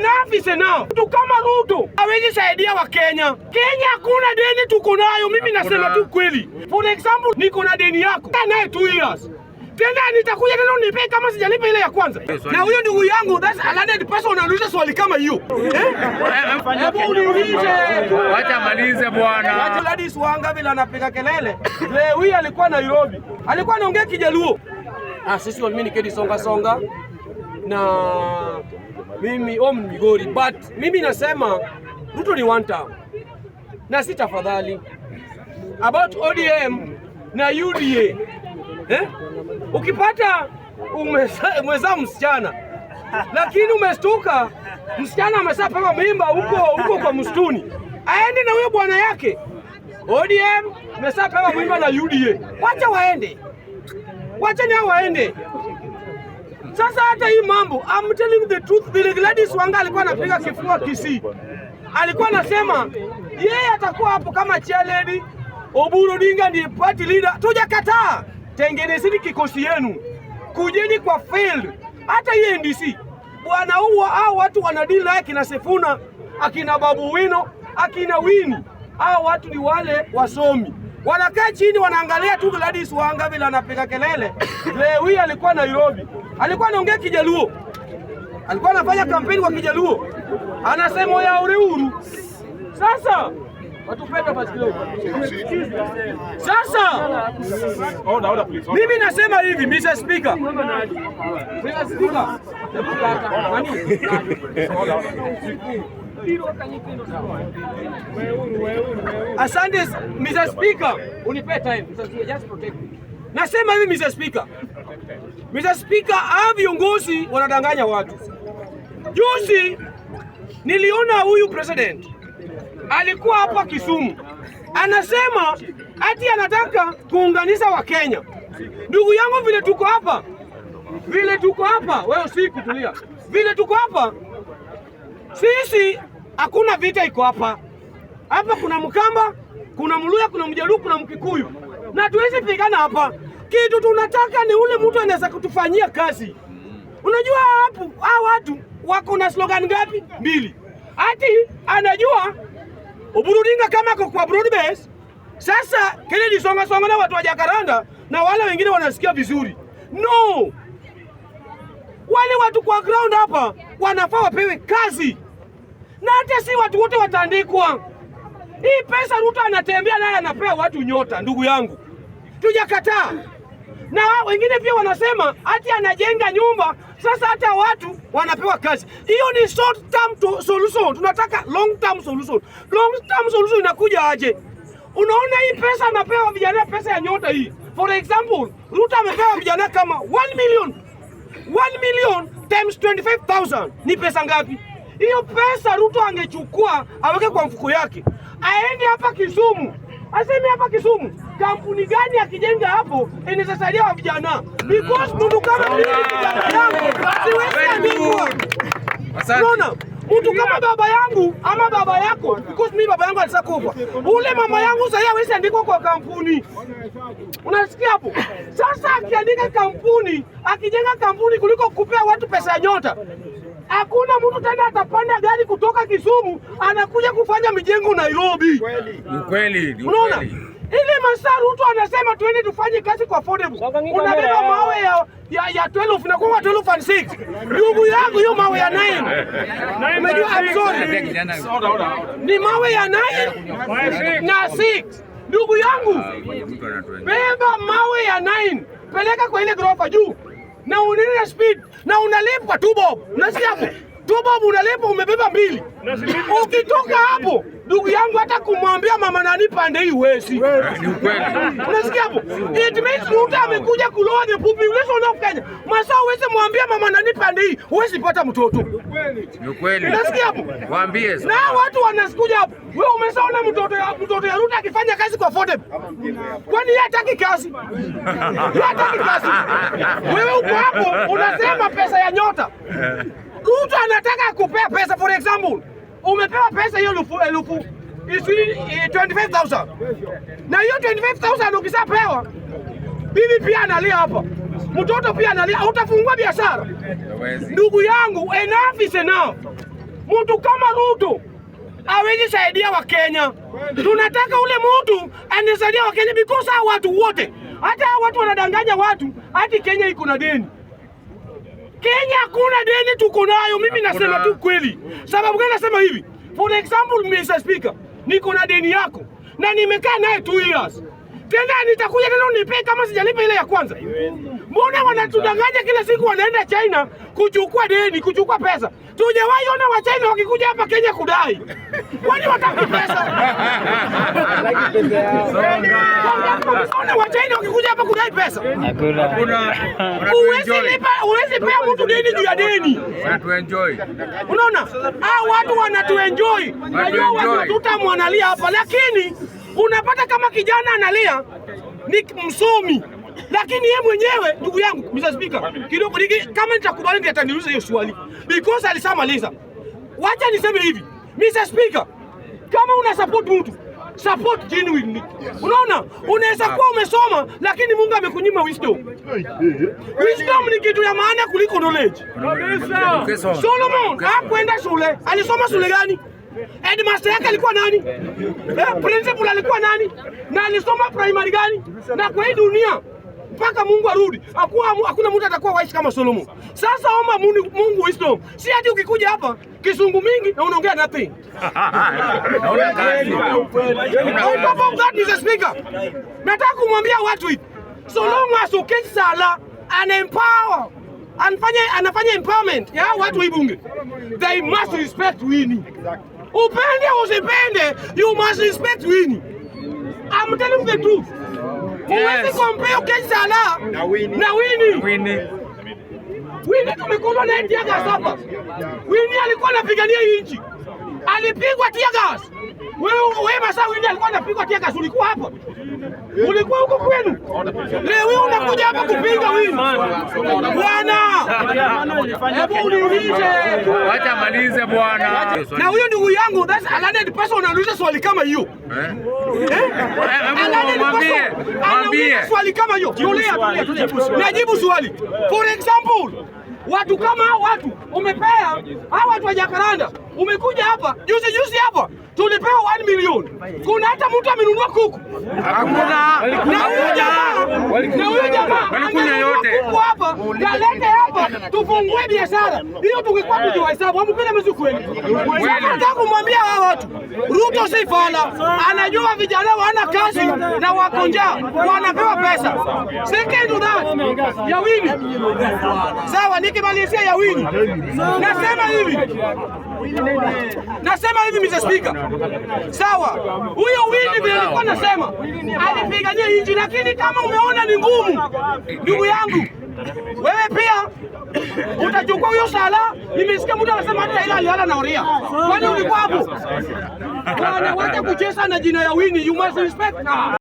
enough is enough. Mtu kama Ruto hawezi saidia wa Kenya. Kenya hakuna deni tuko nayo, mimi nasema tu kweli. For example, niko na deni yako naye 2 years. Tena nitakuja tena unipe kama sijalipa ile ya kwanza. Na huyo ndugu yangu, that's a landed person, anauliza swali kama hiyo. Hebu uniulize. Wacha malize bwana. Wacha Gladys Wanga bila anapiga kelele. Leo hii alikuwa Nairobi. Alikuwa anaongea Kijaluo. Sisi mimi ni Kedi Songa na mimi Migori, but mimi nasema Ruto ni one term. Na si tafadhali about ODM na UDA. Ukipata umezaa msichana lakini umestuka msichana ameshapewa mimba huko kwa msituni, aende na huyo bwana yake. ODM ameshapewa mimba na UDA, wacha waende, wacha ni waende. Sasa hata hii mambo, I'm telling the truth, vile Gladys Wanga alikuwa anapiga kifua Kisii, alikuwa anasema yeye atakuwa hapo kama chairlady, Oburu Odinga ndiye party leader. Tujakataa, tengenezeni kikosi yenu, kujeni kwa field. Hata hii NDC bwana huwa hao watu wanadili yake na Sifuna, akina Babu Wino, akina Wini, hao watu ni wale wasomi, wanakaa chini wanaangalia tu Gladys Wanga bila anapiga kelele. Leo hii alikuwa Nairobi, alikuwa anaongea Kijaluo, alikuwa anafanya kampeni kwa Kijaluo, anasema ya uhuru. Sasa watupenda basi kidogo. Sasa mimi nasema hivi, Mr. Speaker. Mr. Speaker. Asante Mr. Speaker, unipe time. Just protect me. Nasema hivi Mr. Speaker. Mr. Speaker, viongozi wanadanganya watu. Juzi niliona huyu president alikuwa hapa Kisumu, anasema ati anataka kuunganisha wa Kenya. Ndugu yangu, vile tuko hapa, wewe usikutulia. Vile tuko hapa sisi, hakuna vita iko hapa. Hapa kuna Mkamba, kuna Mluya, kuna Mjaluo, kuna Mkikuyu, na tuwezi pigana hapa. Kitu tunataka ni ule mtu anaweza kutufanyia kazi. Unajua hapo hao watu wako na slogan ngapi? 2. Ati anajua Oburu Odinga kama ako kwa broad base. Sasa Kennedy Songa na watu wa Jacaranda na wale wengine wanasikia vizuri. No, wale watu kwa ground hapa wanafaa wapewe kazi, na hata si watu wote wataandikwa. Hii pesa Ruto anatembea naye anapewa watu nyota, ndugu yangu, tujakataa. Na wengine pia wanasema ati anajenga nyumba, sasa hata watu wanapewa kazi. Hiyo ni short term solution, tunataka long term solution. Long term solution inakuja aje? Unaona hii pesa anapewa vijana, pesa ya nyota hii. For example, Ruto amepewa vijana kama 1 million times 25,000 ni pesa ngapi? Hiyo pesa Ruto angechukua aweke kwa mfuko yake, aende hapa Kisumu, aseme hapa Kisumu kampuni gani akijenga hapo inasaidia wa vijana, because mtu kama mimi kijana yangu siwezi andikwa. Unaona, mtu kama baba yangu ama baba yako, because mimi baba yangu alisakufa, ule mama yangu sasa hawezi andikwa kwa kampuni. Unasikia hapo? Sasa akiandika kampuni, akijenga kampuni kuliko kupea watu pesa ya nyota, hakuna mtu tena atapanda gari kutoka Kisumu anakuja kufanya mijengo Nairobi. Ukweli. Unaona? Ile masaa Ruto anasema tuende tufanye kazi kwa affordable. Unabeba mawe ya 12 na kwa 12 and 6. Ndugu yangu, hiyo mawe ya 9. Umejua absorb. Ni mawe ya 9 na 6. Ndugu yangu, beba mawe ya 9, peleka kwa ile ghorofa juu. Na unene speed na unalipa 2 bob. Unasikia hapo? 2 bob unalipa, umebeba 2. Ukitoka hapo, ndugu yangu, hata kumwambia mama nani pande hii wesi. Ni ukweli. Unasikia hapo? It means Ruto amekuja kuloa the population of Kenya. Masaa uweze mwambia mama nani pande hii, huwezi pata mtoto. Ni ukweli. Unasikia hapo? Waambie sasa. Na watu wanasikuja hapo. Wewe umeshaona mtoto ya Ruto akifanya kazi kwa affordable? Kwani yeye hataki kazi? Yeye hataki kazi. Wewe uko hapo unasema pesa ya nyota. Ruto anataka kupea pesa. For example, umepewa pesa hiyo elfu 25,000. Na hiyo 25,000 ukishapewa, bibi pia analia hapa, mtoto pia analia, utafungua biashara. Ndugu yangu, enough is enough. Mtu kama Ruto hawezi saidia Wakenya. Tunataka ule mtu anisaidia Wakenya because hao watu wote, hata watu wanadanganya watu hati Kenya iko na deni. Kenya hakuna deni, tuko nayo. Mimi nasema tu kweli. Sababu gani nasema hivi? For example, Mr. Speaker, niko na deni yako na nimekaa naye 2 years. Tena nitakuja tena unipe kama sijalipa ile ya kwanza. Mbona wanatudanganya kila siku wanaenda China kuchukua deni, kuchukua pesa? Tujawahi ona wa China wakikuja hapa Kenya kudai. Kwani wataki pesa? Ona wa China wakikuja hapa kudai pesa. Hakuna. Uwezi pea mtu deni juu ya deni. Wanatuenjoy. Unaona? Hao watu wanatuenjoy. Najua watu tutamwanalia hapa, lakini unapata kama kijana analia ni msomi, lakini yeye mwenyewe, ndugu yangu Mr. Speaker, kidogo kama nitakubali ndio ataniuliza hiyo swali because alishamaliza. Wacha niseme hivi, Mr. Speaker, kama una support mtu, support genuinely. Unaona, unaweza kuwa umesoma lakini Mungu amekunyima wisdom. Wisdom ni kitu ya maana kuliko knowledge. Solomon hakwenda shule, alisoma shule gani? Headmaster yake alikuwa nani? Principal alikuwa nani? Na alisoma primary gani? Na kwa hii dunia mpaka Mungu arudi, hakuna mtu atakuwa wise kama Solomon. Sasa omba Mungu wisdom. Si ati ukikuja hapa kisungu mingi na unaongea nothing. Mr. Speaker, nataka kumwambia watu hivi. So long as Okech Sala anaempower, anafanya empowerment ya watu hii bunge, they must respect Winnie. Upende usipende, you must respect Winnie. I'm telling you the truth. Huwezi compare Okech Sala na Winnie. Winnie tumekulwa na tear gas hapa. Winnie alikuwa anapigania nchi. Alipigwa tear gas. Wewe Masa, Winnie alikuwa anapigwa tear gas, ulikuwa hapa? Ulikuwa huko kwenu? Leo wewe unakuja hapa kupinga Winnie. Bwana, hebu uniulize. Acha malize bwana. Na huyo ndugu yangu, that's a learned person, anauliza swali kama hiyo. Mwambie swali kama hiyo. Tulia. Najibu swali. For example, watu kama hao watu umepea, hao watu wa Jacaranda, umekuja hapa juzi hapa tulipewa 1 million. Kuna hata mtu amenunua kuku? Hakuna. Na huyo jamaa walikunya yote hapa, kalete hapa tufungue biashara. Hiyo tungekuwa tukihesabu. Hamkuna mzee kweli. Nataka kumwambia hao watu, Ruto si fala. Anajua vijana wana kazi na wako njaa, wanapewa pesa. Second to that, ya Winnie. Sawa, nikimalizia ya Winnie. Nasema hivi Mr. Speaker. Sawa, huyo Winnie vile alikuwa anasema alipigania nchi, lakini kama umeona ni ngumu, ndugu yangu, wewe pia utachukua huyo Sala. Nimesikia mtu anasema hata ile alihala na Oria. Kwani ulikuwa hapo? Bwana, wacha kucheza na jina ya Winnie, you must respect.